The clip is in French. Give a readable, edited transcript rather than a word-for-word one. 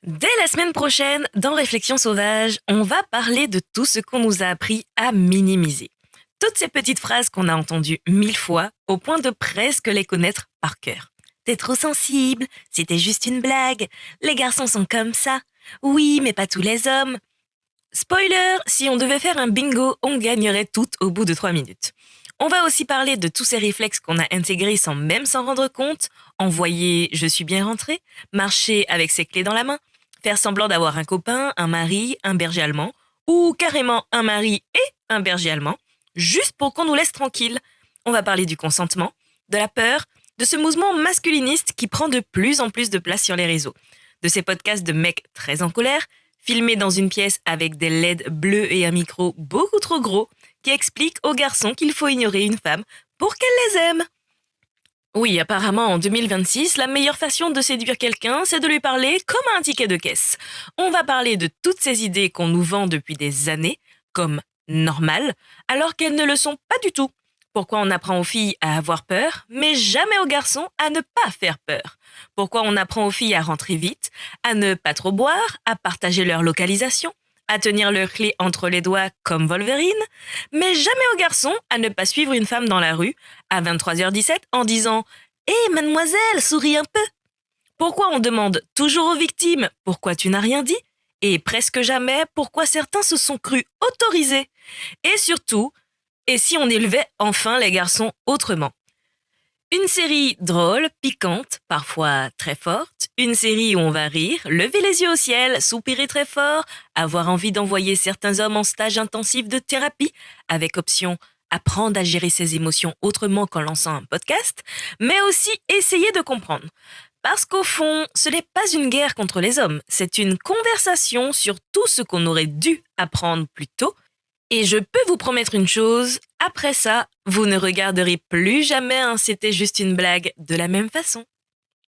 Dès la semaine prochaine, dans Réflexion sauvage, on va parler de tout ce qu'on nous a appris à minimiser. Toutes ces petites phrases qu'on a entendues 1000 fois, au point de presque les connaître par cœur. T'es trop sensible, c'était juste une blague, les garçons sont comme ça. Oui, mais pas tous les hommes. Spoiler, si on devait faire un bingo, on gagnerait toutes au bout de 3 minutes. On va aussi parler de tous ces réflexes qu'on a intégrés sans même s'en rendre compte, envoyer «je suis bien rentré», marcher avec ses clés dans la main, faire semblant d'avoir un copain, un mari, un berger allemand, ou carrément un mari et un berger allemand, juste pour qu'on nous laisse tranquilles. On va parler du consentement, de la peur, de ce mouvement masculiniste qui prend de plus en plus de place sur les réseaux, de ces podcasts de mecs très en colère, filmés dans une pièce avec des LED bleus et un micro beaucoup trop gros, qui expliquent aux garçons qu'il faut ignorer une femme pour qu'elle les aime. Oui, apparemment, en 2026, la meilleure façon de séduire quelqu'un, c'est de lui parler comme à un ticket de caisse. On va parler de toutes ces idées qu'on nous vend depuis des années, comme normales, alors qu'elles ne le sont pas du tout. Pourquoi on apprend aux filles à avoir peur, mais jamais aux garçons à ne pas faire peur. Pourquoi on apprend aux filles à rentrer vite, à ne pas trop boire, à partager leur localisation, à tenir leur clé entre les doigts comme Wolverine, mais jamais aux garçons à ne pas suivre une femme dans la rue à 23h17 en disant «Hé, mademoiselle, souris un peu». Pourquoi on demande toujours aux victimes «Pourquoi tu n'as rien dit?» et presque jamais pourquoi certains se sont crus autorisés. Et surtout, et si on élevait enfin les garçons autrement? Une série drôle, piquante, parfois très forte. Une série où on va rire, lever les yeux au ciel, soupirer très fort, avoir envie d'envoyer certains hommes en stage intensif de thérapie, avec option apprendre à gérer ses émotions autrement qu'en lançant un podcast, mais aussi essayer de comprendre. Parce qu'au fond, ce n'est pas une guerre contre les hommes, c'est une conversation sur tout ce qu'on aurait dû apprendre plus tôt. Et je peux vous promettre une chose, après ça, vous ne regarderez plus jamais un «C'était juste une blague» de la même façon.